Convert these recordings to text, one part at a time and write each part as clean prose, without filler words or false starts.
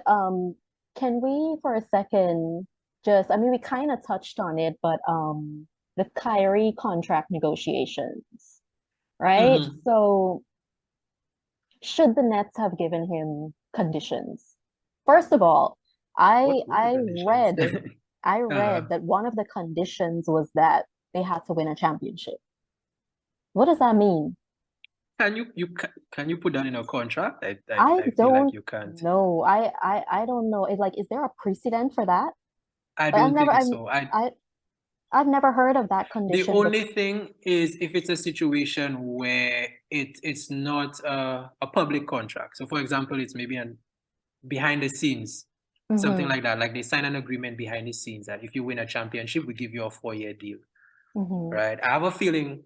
can we for a second just, I mean, we kind of touched on it, but the Kyrie contract negotiations, right? Hmm. So should the Nets have given him conditions? First of all, I What are the I conditions? read I Uh, read that one of the conditions was that they had to win a championship. What does that mean? can you put that in a contract? I I feel like don't you can't. know. I don't know. It's like, is there a precedent for that? I Like don't think so. I I've never heard of that The condition, but only thing is if it's a situation where it's not a public contract. So for example, it's maybe an behind the scenes, something hmm like that. Like they sign an agreement behind the scenes that if you win a championship, we give you a 4-year deal, hmm right? I have a feeling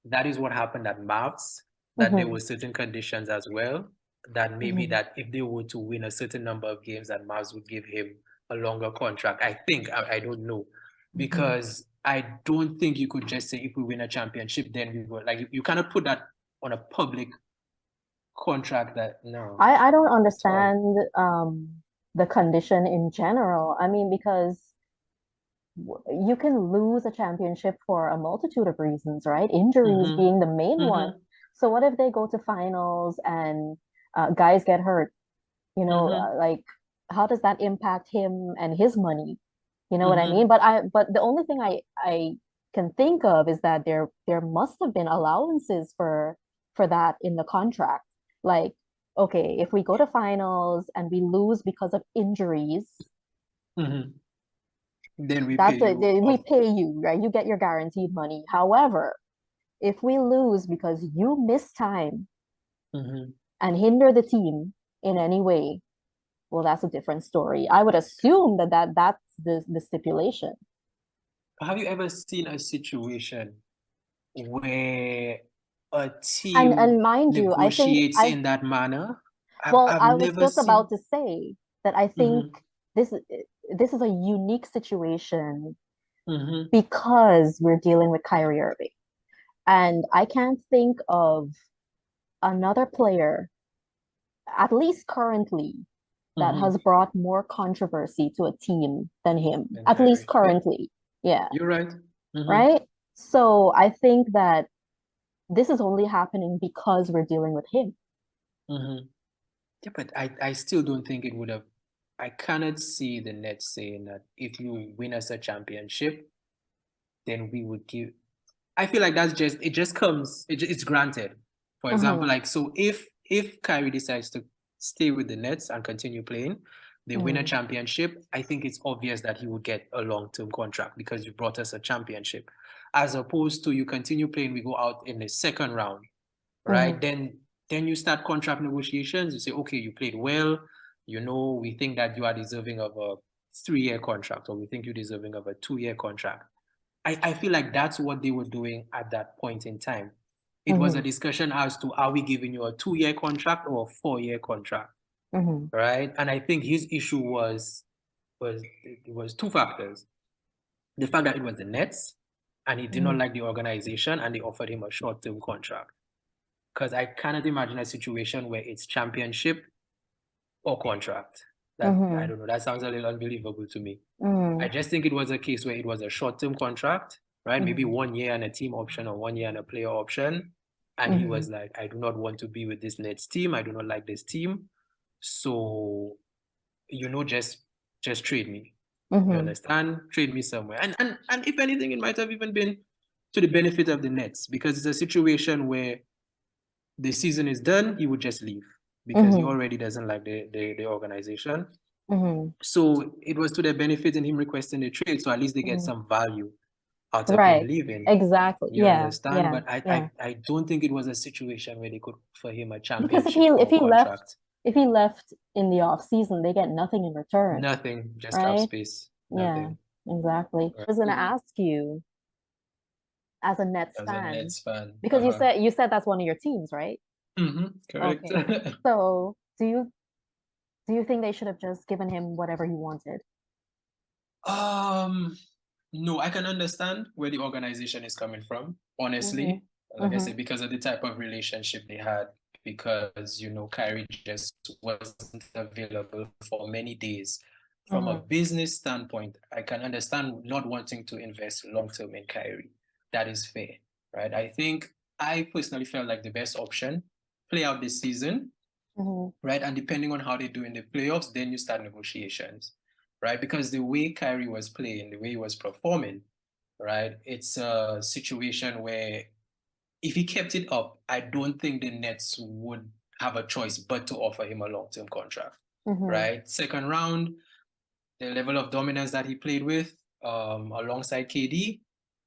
that is what happened at Mavs, that there hmm were certain conditions as well, that maybe hmm that if they were to win a certain number of games, that Mavs would give him a longer contract. I think, I don't know, hmm because I don't think you could just say if we win a championship, then we will, like you cannot put that on a public contract that no, I don't at all. understand the condition in general. I mean, because you can lose a championship for a multitude of reasons, right? Injuries Mm-hmm. being the main one. Mm-hmm. So what if they go to finals and guys get hurt? Mm-hmm. Like how does that impact him and his money? You know what I mean? Mm-hmm. But the only thing I can think of is that there must have been allowances for that in the contract. Like, okay, if we go to finals and we lose because of injuries, Mm-hmm. Then we pay that's it. you We off. pay you, right? You get your guaranteed money. However, if we lose because you miss time Mm-hmm. and hinder the team in any way, well, that's a different story. I would assume that's the stipulation. Have you ever seen a situation where a team And mind you, negotiates in that manner? well, I've I was never just about seen. to say that I think Mm-hmm. this this is a unique situation Mm-hmm. because we're dealing with Kyrie Irving. And I can't think of another player, at least currently, that Mm-hmm. has brought more controversy to a team than him, And at least Kyrie. Yeah, currently. Yeah, you're right. Mm-hmm. right? So I think that this is only happening because we're dealing with him. Mm-hmm. Yeah, but I still don't think it would have. I cannot see the Nets saying that if you win us a championship, then we would give. I feel like that's just it. Just comes. It's granted. For example, hmm like so, if Kyrie decides to stay with the Nets and continue playing, they win a hmm championship. I think it's obvious that he would get a long-term contract because you brought us a championship, as opposed to you continue playing, we go out in the second round, right? hmm Then you start contract negotiations. You say, okay, you played well. We think that you are deserving of a 3-year contract, or we think you're deserving of a 2-year contract. I feel like that's what they were doing at that point in time. It was a hmm discussion as to are we giving you a 2-year contract or a 4-year contract, hmm right? And I think his issue was it was two factors: the fact that it was the Nets, and he did not hmm like the organization, and they offered him a short-term contract. Because I cannot imagine a situation where it's championship or contract. That I hmm don't know. That sounds a little unbelievable to me. I hmm just think it was a case where it was a short-term contract, right? Maybe hmm 1 year and a team option or 1 year and a player option. And he was hmm like, I do not want to be with this Nets team. I do not like this team. So, just trade me. You hmm understand? Trade me somewhere. And if anything, it might have even been to the benefit of the Nets because it's a situation where the season is done, he would just leave because he hmm already doesn't like the organization. hmm So it was to their benefit in him requesting the trade. So at least they get hmm some value out of him Right. leaving. Exactly. You Yeah. understand? Yeah. But I, Yeah. I, I don't think it was a situation where they could offer him a Because championship or contract. if he left in the off season, they get nothing in return, Nothing, just cap right? space. Yeah, Nothing. exactly. I Right. was gonna ask you as a Nets As a fan, Nets fan. because Uh-huh. you said that's one of your teams, right? Correct. Okay. So do you think they should have just given him whatever he wanted? um, no, I can understand where the organization is coming from, Mm-hmm. honestly. Like I Mm-hmm. said, because of the type of relationship they had. because, Kyrie just wasn't available for many days. From a business standpoint, I can understand not wanting to invest long-term in Kyrie. That is fair, right? I personally felt like the best option, play out this season, right? And depending on how they do in the playoffs, then you start negotiations, right? Because the way Kyrie was playing, the way he was performing, right? It's a situation where if he kept it up, I don't think the Nets would have a choice but to offer him a long-term contract, right? Second round, the level of dominance that he played with alongside KD,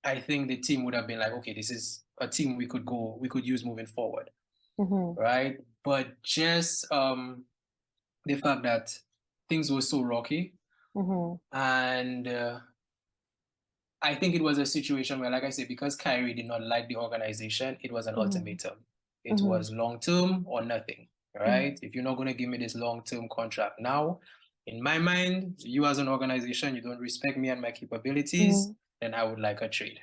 I think the team would have been like, okay, this is a team we could use moving forward, right? But just the fact that things were so rocky, and I think it was a situation where, like I said, because Kyrie did not like the organization, it was an ultimatum. It was long-term or nothing, right? If you're not going to give me this long-term contract now, in my mind, you as an organization, you don't respect me and my capabilities, then I would like a trade.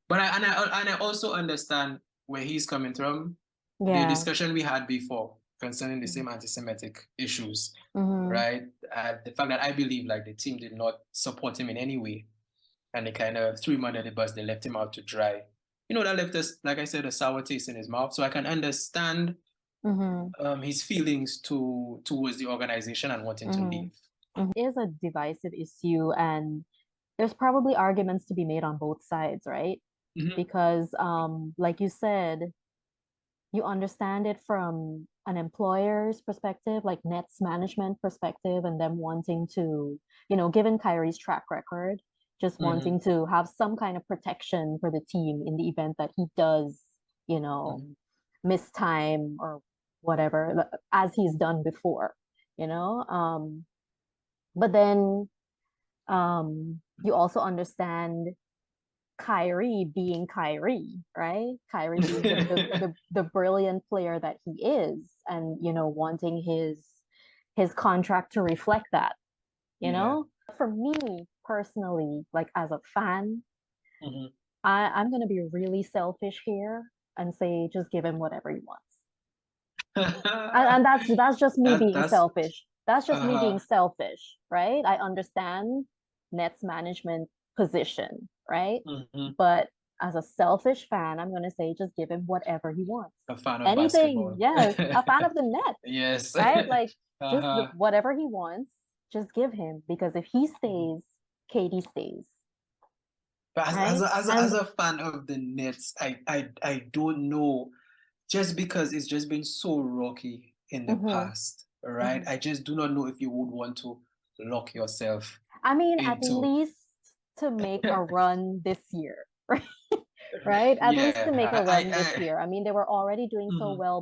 But I also understand where he's coming from. The discussion we had before concerning the same anti-Semitic issues, right? The fact that I believe like the team did not support him in any way, and they kind of threw him under the bus. They left him out to dry. That left us, like I said, a sour taste in his mouth. So I can understand his feelings towards the organization and wanting to leave. It is a divisive issue, and there's probably arguments to be made on both sides, right? Because, like you said, you understand it from an employer's perspective, like Nets management perspective, and them wanting to, given Kyrie's track record, just wanting to have some kind of protection for the team in the event that he does, miss time or whatever, as he's done before, you know? But then you also understand Kyrie being Kyrie, right? Kyrie being the brilliant player that he is, and wanting his contract to reflect that, you know? For me personally, like as a fan, I'm gonna be really selfish here and say just give him whatever he wants. And that's just me being selfish. That's just me being selfish, right? I understand Nets management position, right? But as a selfish fan, I'm gonna say just give him whatever he wants. A fan of Anything, basketball. yes, a fan of the Nets, Yes. right? Like just whatever he wants, just give him, because if he stays, KD stays. But Right? as a fan of the Nets, I don't know, just because it's just been so rocky in the past, right? I just do not know if you would want to lock yourself I mean, at into least to make a run this year, right? Right? At least to make a run this year. I mean, they were already doing so well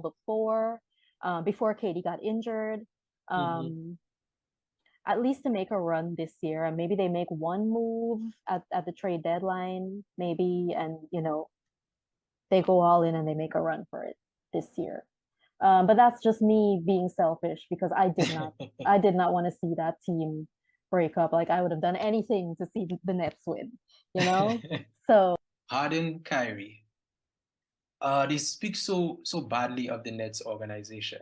before Katie got injured. At least to make a run this year, and maybe they make one move at the trade deadline, maybe, and they go all in and they make a run for it this year. But that's just me being selfish, because I did not want to see that team break up. Like I would have done anything to see the Nets win, So Harden, Kyrie. They speak so badly of the Nets organization,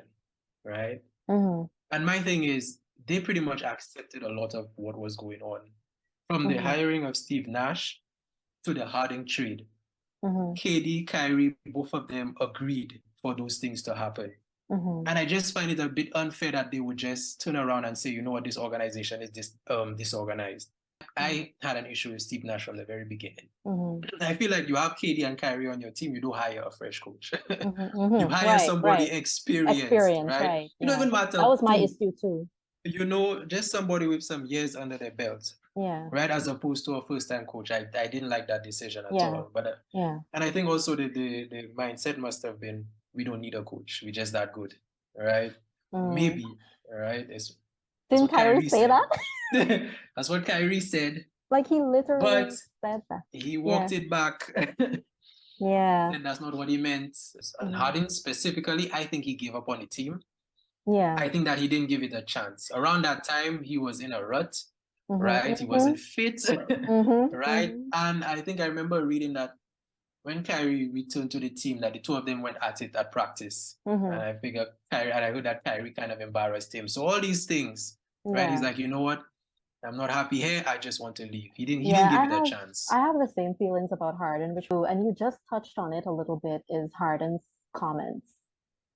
right? And my thing is, they pretty much accepted a lot of what was going on, from the hiring of Steve Nash to the Harden trade. KD, Kyrie, both of them agreed for those things to happen. And I just find it a bit unfair that they would just turn around and say, you know what, this organization is disorganized. I had an issue with Steve Nash from the very beginning. I feel like you have KD and Kyrie on your team, you don't hire a fresh coach. You hire somebody experienced, right? It don't even matter. That was my issue too. Just somebody with some years under their belt. Yeah. Right, as opposed to a first-time coach. I didn't like that decision at all. But and I think also the mindset must have been, we don't need a coach. We're just that good, right? Maybe, right? Didn't Kyrie say that? That's what Kyrie said. Like he literally said that. He walked it back. Said that's not what he meant. And Harden specifically, I think he gave up on the team. I think that he didn't give it a chance. Around that time, he was in a rut. Right? He wasn't fit, right? And I think I remember reading that when Kyrie returned to the team, that the two of them went at it at practice. And Mm-hmm. I figured Kyrie, and I heard that Kyrie kind of embarrassed him. So all these things, right? He's Yeah. like, you know what? I'm not happy here. I just want to leave. He Yeah, didn't give it a chance. I have the same feelings about Harden, which and you just touched on it a little bit, is Harden's comments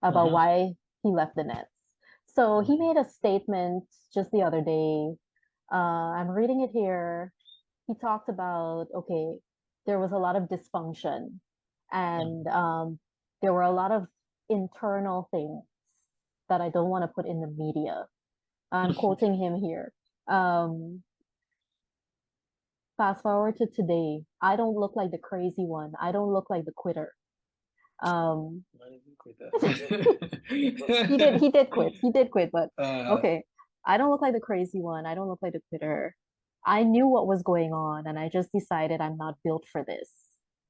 about Mm-hmm. why he left the Nets. So he made a statement just the other day. I'm reading it here. He talked about, okay, there was a lot of dysfunction and there were a lot of internal things that I don't want to put in the media. I'm quoting him here. Um, Fast forward to today. I don't look like the crazy one. I don't look like the quitter. Um, he did quit. He did quit, but uh, okay. I don't look like the crazy one. I don't look like the quitter. I knew what was going on and I just decided I'm not built for this.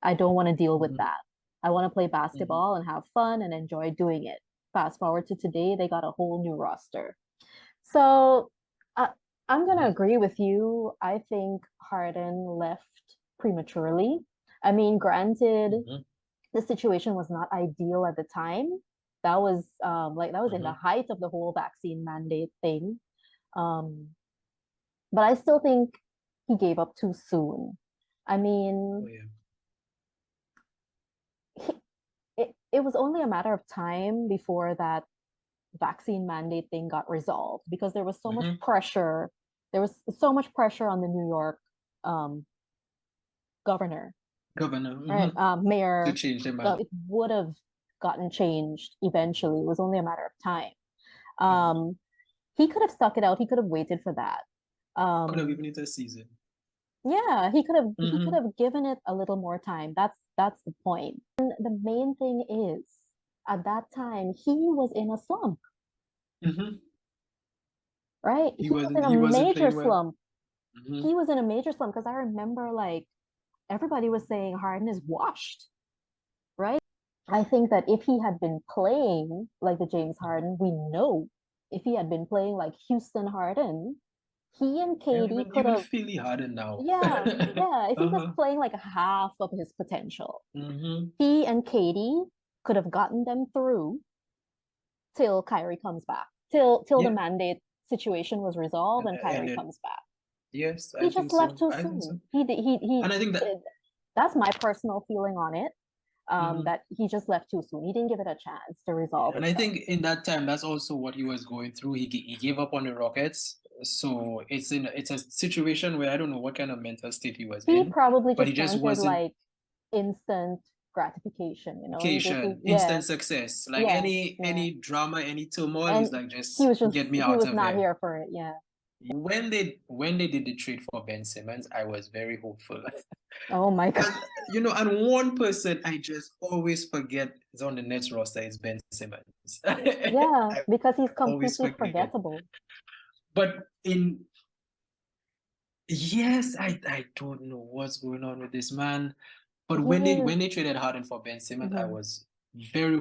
I don't want to deal with mhm, that. I want to play mhm, basketball and have fun and enjoy doing it. Fast forward to today, they got a whole new roster. So I, I'm going to mhm, agree with you. I think Harden left prematurely. I mean, granted, mhm, the situation was not ideal at the time. That was in the mhm. height of the whole vaccine mandate thing. Um, but I still think he gave up too soon. I Oh mean, yeah. he, it was only a matter of time before that vaccine mandate thing got resolved because there was so much Mhm. pressure. There was so much pressure on the New York um, governor, Governor, right? to Mayor. change the So man. it would have gotten changed eventually. It was only a matter of time. Mhm. Um, he could have stuck it out. He could have waited for that. Could have Um, given it a season. yeah, he could Mm-hmm. have given it a little more time. That's the point. And the main thing is, at that time, he was in a slump, Mm-hmm. right? He He was wasn't in a he wasn't major playing well. slump. Mm-hmm. He was in a major slump because I remember like everybody was saying Harden is washed, right? I think that if he had been playing like the James Harden, we know if he had been playing like Houston Harden, he and Yeah, Katie even could even have, Philly Harden now. yeah, yeah, if he was Uh-huh. playing like half of his potential, Mm-hmm. he and Katie could have gotten them through till Kyrie comes back, till the Yeah. mandate situation was resolved and And Kyrie then comes back. yes, He I just think left so. too I think soon. so. He And I think that did. That's my personal feeling on it. mhm. That he just left too soon. He didn't give it a chance to resolve And I itself. think in that time, that's also what he was going through. He gave up on the Rockets, so it's a situation where I don't know what kind of mental state he was He in, probably but he just just wanted wasn't like instant gratification, you know. Yeah, instant success. Like yeah, any yeah. any drama, any turmoil, he's And like just get me he out was of not here. here for it. Yeah. When they did the trade for Ben Simmons, I was very hopeful. Oh my God. And and one person I just always forget is on the Nets roster is Ben Simmons. Yeah, I because he's always completely forget. forgettable. But in yes, I don't know what's going on with this man. But when they He's when they traded Harden for Ben Simmons, I mhm. was very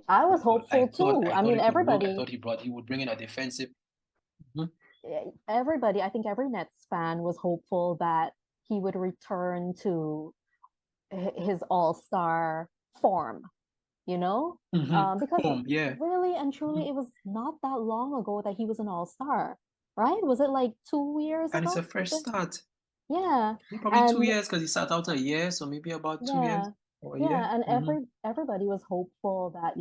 I was hopeful. hopeful too. I I thought mean, it would work. I thought he would bring in a defensive. Mhm. everybody, I think every Nets fan was hopeful that he would return to his all-star form, you know? Because Boom, yeah. really and truly, Mhm. it was not that long ago that he was an all-star, right? Was it like 2 years And it's a ago? fresh start. Yeah. Yeah, probably two And years because he sat out a year, so maybe about 2 years yeah, or a year. yeah, and everybody was hopeful that,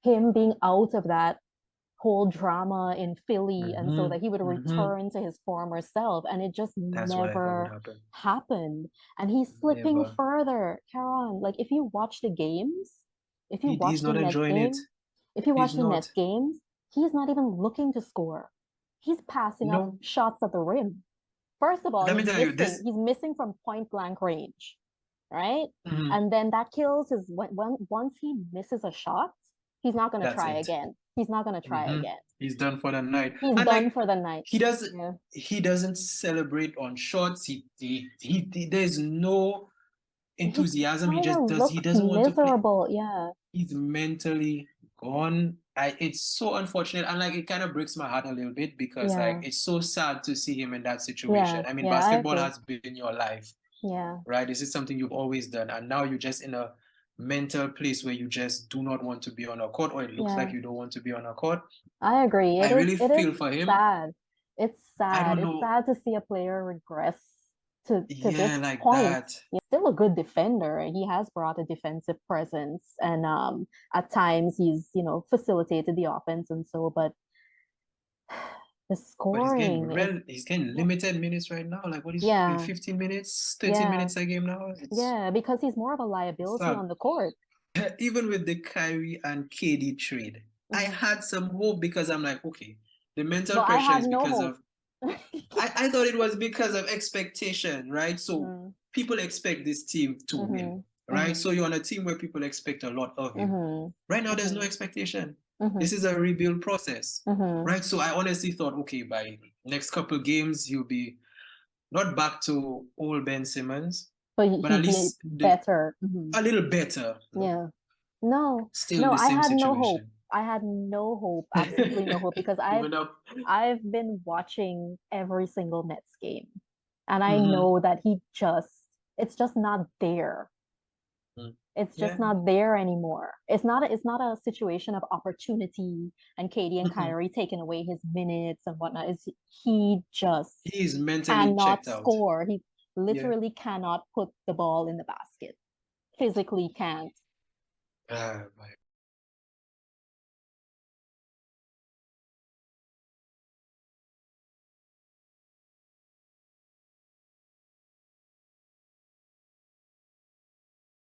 him being out of that whole drama in Philly and so that he would Mm-hmm. return to his former self. And it just That's what I thought would never happen. happened. And he's slipping Never. further. Caron, like if you watch the games, if you He's watch the not Nets enjoying it. game, if you He's watch the Nets not. games, he's not even looking to score. He's passing up No. shots at the rim. First of all, Let me tell you this. he's missing from point blank range, right? Mhm. And then that kills his once he misses a shot, he's not going to That's try it. again. He's not going to try Hmm. again. He's done for the night. He's And done like for the night. he doesn't Yeah. he doesn't celebrate on shots. There's no He enthusiasm. kind of He looks doesn't want to play. miserable. Yeah. He's mentally gone. It's so unfortunate. And like it kind of breaks my heart a little bit because like Yeah. it's so sad to see him in that Yeah. situation. I mean, Yeah. I basketball agree. has been your life. Yeah. right? This is something you've always done, and now you're just in a mental place where you just do not want to be on a court, or it looks Yeah. like you don't want to be on a court. I agree. I really It is feel for him. sad. It's I sad. don't It's know. sad to see a player regress to Yeah, this like point. that. He's still a good defender. He has brought a defensive presence and at times he's, facilitated the offense and so, but the But scoring is he's getting limited minutes right now. Like what is yeah, 15 minutes, 13 yeah, minutes a game now? yeah, because he's more of a It's liability sad. on the court. Even with the Kyrie and KD trade, I Mhm. had some hope because I'm like, okay, the mental But I pressure had is no because hope. of I thought it was because of expectation, right? So Mm, people expect this team to win, mhm, right? mhm, So you're on a team where people expect a lot of you. mhm, Right now, there's no mhm, expectation. This mhm, is a rebuild process, mhm. right? So I honestly thought, okay, by next couple games, he'll be not back to old Ben Simmons, But but at he'd be least better. Mhm. a little better. Yeah. No, Still no, the I same had no hope. situation. I had no hope, absolutely no hope, because Giving up. I've been watching every single Nets game, and I Mm-hmm. know that it's just not there. It's just Yeah. not there anymore. It's not a situation of opportunity and Katie and Mm-hmm. Kyrie taking away his minutes and whatnot. He just He's mentally cannot checked out. score. He Yeah. literally cannot put the ball in the basket. Physically can't. Ah, my